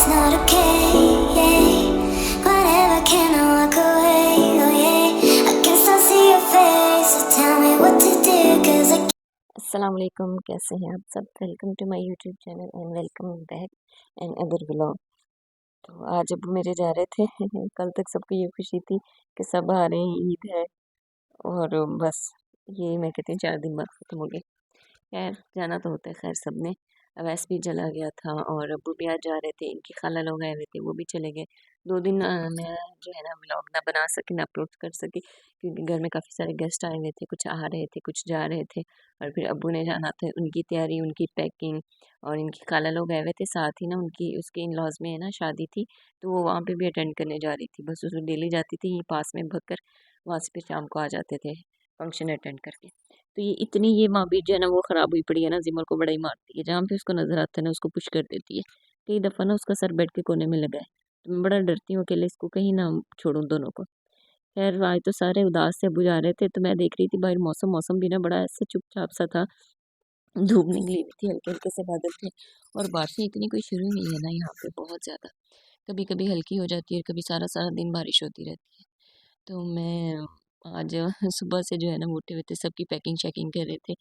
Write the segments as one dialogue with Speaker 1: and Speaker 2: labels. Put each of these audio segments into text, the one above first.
Speaker 1: not okay. Yeah. Whatever, can I walk away? Oh yeah. I can still see your face. So tell me what to do, 'cause I
Speaker 2: अस्सलाम वालेकुम, कैसे हैं आप सब। Welcome to my YouTube channel and welcome back and other vlog. तो आज अब मेरे जा रहे थे कल तक सबको ये खुशी थी कि सब आ रहे हैं, ईद है, और बस ये मैं कहती हूँ 4 दिन बाद ख़त्म हो गए। खैर जाना तो होता है, खैर सब ने। अवैस भी चला गया था और अब्बू भी आज जा रहे थे, इनकी खाला लोग आए हुए थे, वो भी चले गए। 2 दिन मैं जो है ना व्लॉग ना बना सकी, ना अपलोड कर सकी, क्योंकि घर में काफ़ी सारे गेस्ट आए हुए थे, कुछ आ रहे थे, कुछ जा रहे थे। और फिर अब्बू ने जाना था, उनकी तैयारी, उनकी पैकिंग, और इनकी खाला लोग आए हुए थे साथ ही ना, उनकी उसके इन लॉज में है ना शादी थी, तो वो वहाँ पे भी अटेंड करने जा रही थी। बस उसको डेली जाती थी, ये पास में भग कर, वहाँ से फिर शाम को आ जाते थे फंक्शन अटेंड करके। तो ये इतनी ये माँ-बीट जो है ना वो ख़राब हुई पड़ी है ना, ज़िमल को बड़ा ही मारती है, जहाँ पे उसको नज़र आता है ना उसको पुश कर देती है। कई दफ़ा ना उसका सर बेड के कोने में लगा है, तो मैं बड़ा डरती हूँ अकेले इसको कहीं ना छोड़ूँ दोनों को। खैर आज तो सारे उदास से अब्बू जा रहे थे, तो मैं देख रही थी बाहर मौसम मौसम भी ना बड़ा ऐसे चुपचाप सा था, धूप निकली हुई थी, हल्के-हल्के से बादल थे, और बारिशें इतनी कोई शुरू हुई है ना यहाँ पे बहुत ज़्यादा। कभी-कभी हल्की हो जाती है, कभी सारा-सारा दिन बारिश होती रहती है। तो मैं आज सुबह से जो है ना वो उठे हुए थे, सबकी पैकिंग-शैकिंग कर रहे थे,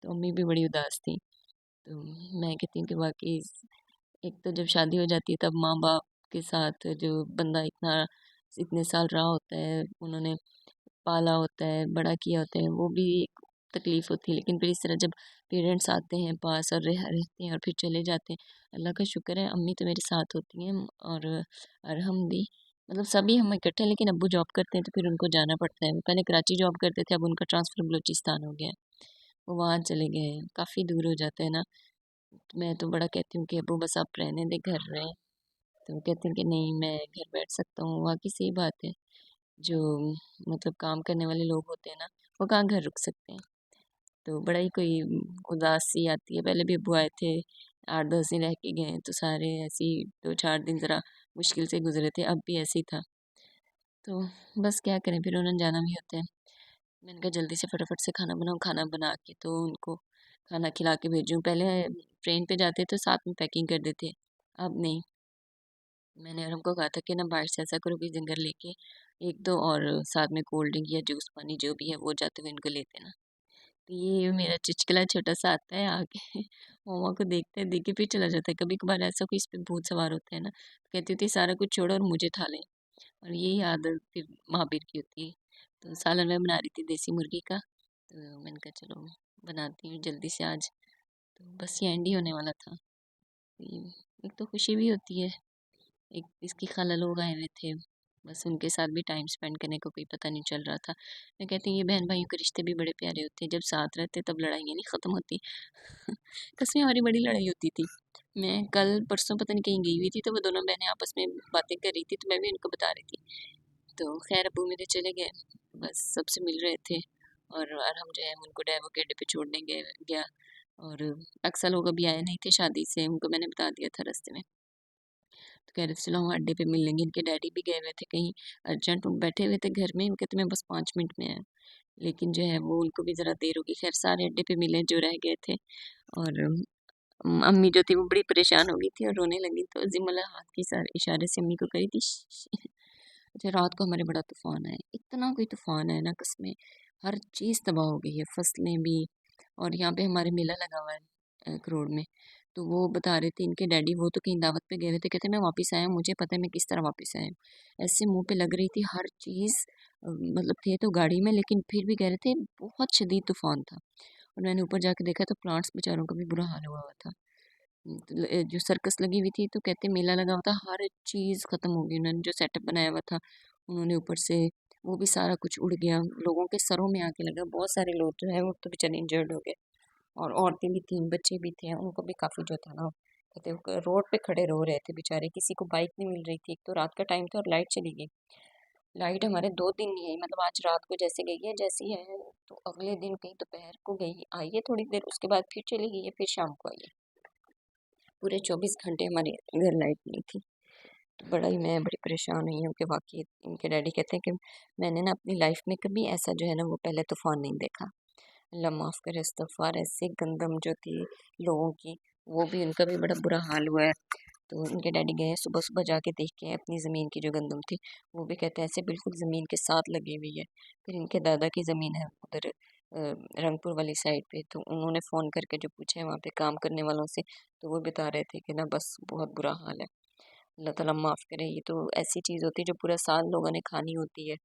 Speaker 2: तो अम्मी भी बड़ी उदास थी। तो मैं कहती हूँ कि वाक़ई एक तो जब शादी हो जाती है तब माँ-बाप के साथ जो बंदा इतने साल रहा होता है, उन्होंने पाला होता है, बड़ा किया होता है, वो भी एक तकलीफ़ होती है। लेकिन फिर इस तरह जब पेरेंट्स आते हैं पास और रहते हैं और फिर चले जाते हैं, अल्लाह का शुक्र है अम्मी तो मेरे साथ होती हैं, और हम भी मतलब सभी हम इकट्ठे हैं, लेकिन अब्बू जॉब करते हैं तो फिर उनको जाना पड़ता है। वो पहले कराची जॉब करते थे, अब उनका ट्रांसफ़र बलूचिस्तान हो गया है, वो वहाँ चले गए हैं, काफ़ी दूर हो जाता है ना। तो मैं तो बड़ा कहती हूँ कि अब्बू बस आप रहने दें, घर रहें। तो वो कहते हैं कि नहीं मैं घर बैठ सकता हूँ, वाक़ई सही बात है। जो मतलब काम करने वाले लोग होते हैं ना, वो कहाँ घर रुक सकते हैं। तो बड़ा ही कोई उदासी आती है। पहले भी अब्बू आए थे, 8-10 दिन रह के गए हैं, तो सारे ऐसे ही 2-4 दिन ज़रा मुश्किल से गुज़रे थे, अब भी ऐसे ही था। तो बस क्या करें, फिर उन्होंने जाना भी होता है। मैंने कहा जल्दी से फटाफट से खाना बनाओ, खाना बना के तो उनको खाना खिला के भेजूँ। पहले ट्रेन पे जाते तो साथ में पैकिंग कर देते, अब नहीं। मैंने और उनको कहा था कि ना बाहर से ऐसा करो कि जिंगर लेके 1-2 और साथ में कोल्ड ड्रिंक या जूस पानी जो भी है वो जाते हुए इनको लेते ना। तो ये मेरा चुचकुला छोटा-सा आता है आके मम्मा को देखता है, देख के फिर चला जाता है। कभी-कभार ऐसा कोई इस पे भूत सवार होता है ना, तो कहती होती है सारा कुछ छोड़ो और मुझे ठा लें, और यही आदत फिर महावीर की होती है। तो सालन मैं बना रही थी देसी मुर्गी का, तो मैंने कहा चलो बनाती हूँ जल्दी से आज। तो बस ये एंड ही होने वाला था। तो ये एक तो खुशी भी होती है, एक इसकी खाला लोग आए हुए थे, बस उनके साथ भी टाइम स्पेंड करने का कोई पता नहीं चल रहा था। मैं कहती हूँ ये बहन-भाइयों के रिश्ते भी बड़े प्यारे होते हैं, जब साथ रहते तब लड़ाइयाँ नहीं ख़त्म होती। सच में हमारी बड़ी लड़ाई होती थी। मैं कल परसों पता नहीं कहीं गई हुई थी, तो वो दोनों बहनें आपस में बातें कर रही थी, तो मैं भी उनको बता रही थी। तो खैर अब्बू मेरे चले गए, बस सबसे मिल रहे थे, और हम जो है उनको डैवो के अड्डे पे छोड़ने गया, और अक्सर लोग अभी आए नहीं थे शादी से, उनको मैंने बता दिया था रास्ते में। तो कह रहे थे चलो हम अड्डे पे मिल लेंगे, इनके डैडी भी गए हुए थे कहीं अर्जेंट, बैठे हुए थे घर में, वो कहते मैं बस 5 मिनट में आया। लेकिन जो है वो उनको भी ज़रा देर हो गई, खैर सारे अड्डे पे मिले जो रह गए थे। और अम्मी जो थी वो बड़ी परेशान हो गई थी और रोने लगी, तो जिमला हाथ के इशारे से अम्मी को करी थी अच्छा रात को हमारे बड़ा तूफान आया, इतना कोई तूफान आया ना कसमें, हर चीज़ तबाह हो गई है, फसलें भी। और यहाँ पे हमारे मेला लगा हुआ है करोड़ में, तो वो बता रहे थे इनके डैडी, वो तो कहीं दावत पे गए हुए थे, कहते मैं वापस आया हूँ, मुझे पता है मैं किस तरह वापस आया हूँ। ऐसे मुंह पे लग रही थी हर चीज़, मतलब थे तो गाड़ी में लेकिन फिर भी कह रहे थे बहुत शदीद तूफान था। और मैंने ऊपर जाके देखा तो प्लांट्स बेचारों का भी बुरा हाल हुआ हुआ था। जो सर्कस लगी हुई थी, तो कहते मेला लगा हुआ था, हर चीज़ ख़त्म हो गई। उन्होंने जो सेटअप बनाया हुआ था, उन्होंने ऊपर से वो भी सारा कुछ उड़ गया, लोगों के सरों में आके लगा। बहुत सारे लोग जो है वो तो बेचारे इंजर्ड हो गए, और औरतें भी थीं, बच्चे भी थे, उनको भी काफ़ी जो था ना, कहते वो रोड पे खड़े रो रहे थे बेचारे, किसी को बाइक नहीं मिल रही थी। एक तो रात का टाइम था और लाइट चली गई। लाइट हमारे 2 दिन नहीं आई, मतलब आज रात को जैसे गई है, जैसी है, तो अगले दिन कहीं दोपहर को गई, आई है थोड़ी देर, उसके बाद फिर चली गई है, फिर शाम को आई है। पूरे 24 घंटे हमारे घर लाइट नहीं थी। तो बड़ा ही मैं बड़ी परेशान हुई हूँ कि वाक़ई इनके डैडी कहते हैं कि मैंने ना अपनी लाइफ में कभी ऐसा जो है ना वो पहले तूफ़ान नहीं देखा। अल्लाह माफ़ करे, इस्तग़फ़ार। ऐसी गंदम जो थी लोगों की, वो भी उनका भी बड़ा बुरा हाल हुआ है। तो उनके डैडी गए सुबह सुबह जाके देख के आए अपनी ज़मीन की जो गंदम थी। वो भी कहते हैं ऐसे बिल्कुल ज़मीन के साथ लगी हुई है। फिर इनके दादा की ज़मीन है उधर रंगपुर वाली साइड पे, तो उन्होंने फ़ोन करके जो पूछा है वहाँ पे काम करने वालों से, तो वो बता रहे थे कि ना बस बहुत बुरा हाल है। अल्लाह ताला माफ़ करे, ये तो ऐसी चीज़ होती है जो पूरा साल लोगों ने खानी होती है।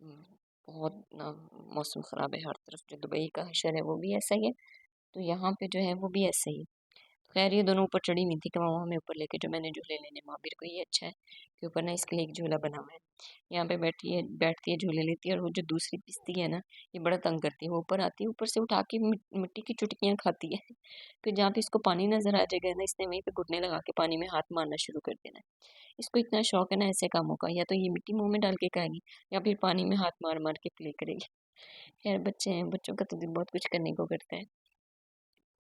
Speaker 2: हम्म, बहुत ना मौसम ख़राब है हर तरफ। जो दुबई का हशर है वो भी ऐसा ही है, तो यहाँ पे जो है वो भी ऐसा ही है। खैर ये दोनों ऊपर चढ़ी हुई थी कि मामा हमें ऊपर लेके जो मैंने झूले लेने। महावीर को ये अच्छा है कि ऊपर ना इसके लिए एक झूला बना हुआ है, यहाँ पे बैठती है झूले लेती है। और वो जो दूसरी पिस्ती है ना, ये बड़ा तंग करती है। वो ऊपर आती है, ऊपर से उठा के मिट्टी की चुटकियाँ खाती है। फिर जहाँ पे इसको पानी नजर आ जाएगा ना, इसने वहीं पे घुटने लगा के पानी में हाथ मारना शुरू कर देना है। इसको इतना शौक है ना ऐसे कामों का, या तो ये मिट्टी मुंह में डाल के खाएगी या फिर पानी में हाथ मार मार के प्ले करेगी। खैर बच्चे हैं, बच्चों का तो दिल बहुत कुछ करने को करता है।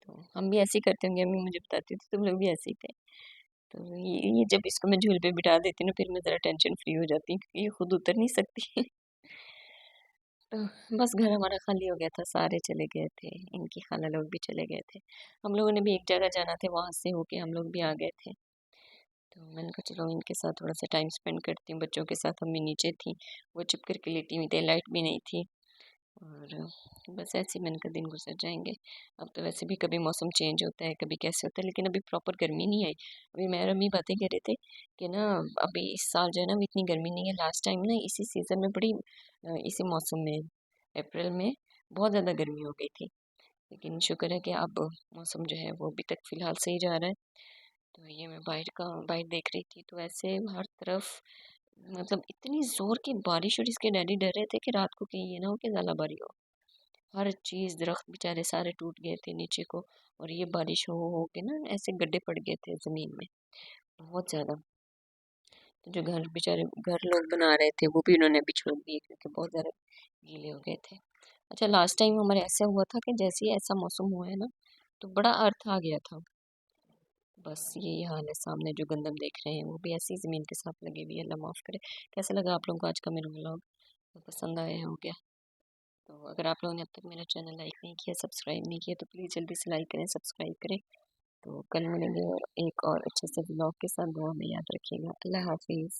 Speaker 2: तो हम भी ऐसे ही करते होंगे, अम्मी मुझे बताती थी तुम लोग भी ऐसे ही थे। तो ये जब इसको मैं झूले पे बिठा देती हूँ ना, फिर मैं ज़रा टेंशन फ्री हो जाती हूँ क्योंकि ये खुद उतर नहीं सकती। तो बस घर हमारा खाली हो गया था, सारे चले गए थे, इनकी खाला लोग भी चले गए थे। हम लोगों ने भी एक जगह जाना था, वहाँ से होके हम लोग भी आ गए थे। तो मैंने कहा चलो इनके साथ थोड़ा सा टाइम स्पेंड करती हूँ। बच्चों के साथ अम्मी नीचे थी, वो चुप करके लेटी हुई थी, लाइट भी नहीं थी। और बस ऐसे ही मैंने कहा दिन गुजर जाएंगे। अब तो वैसे भी कभी मौसम चेंज होता है, कभी कैसे होता है, लेकिन अभी प्रॉपर गर्मी नहीं आई। अभी मैं और अम्मी बातें कर रहे थे कि ना अभी इस साल जो है ना, अभी इतनी गर्मी नहीं है। लास्ट टाइम ना इसी सीज़न में बड़ी इसी मौसम में अप्रैल में बहुत ज़्यादा गर्मी हो गई थी। लेकिन शुक्र है कि अब मौसम जो है वो अभी तक फ़िलहाल सही जा रहा है। तो ये मैं बाहर देख रही थी, तो ऐसे हर तरफ मतलब इतनी ज़ोर की बारिश। और इसके डैडी डर रहे थे कि रात को कहीं ये ना हो कि ज़्यादा हो। हर चीज़ दरख्त बेचारे सारे टूट गए थे नीचे को। और ये बारिश हो के ना ऐसे गड्ढे पड़ गए थे ज़मीन में, बहुत ज़्यादा। तो जो घर बेचारे घर लोग बना रहे थे वो भी उन्होंने अभी छोड़ दिए क्योंकि बहुत ज़्यादा गीले हो गए थे। अच्छा लास्ट टाइम हमारे ऐसा हुआ था कि जैसे ही ऐसा मौसम हुआ है ना, तो बड़ा अर्थ आ गया था। बस यही हाल है, सामने जो गंदम देख रहे हैं वो भी ऐसी ज़मीन के साथ लगी हुई है। अल्लाह माफ़ करे। कैसा लगा आप लोगों को आज का मेरा व्लॉग? तो पसंद आया हो गया? तो अगर आप लोगों ने अब तक मेरा चैनल लाइक नहीं किया, सब्सक्राइब नहीं किया, तो प्लीज़ जल्दी से लाइक करें, सब्सक्राइब करें। तो कल मिलेंगे और एक और अच्छे से व्लॉग के साथ। दुआ में याद रखिएगा। अल्लाह हाफिज़।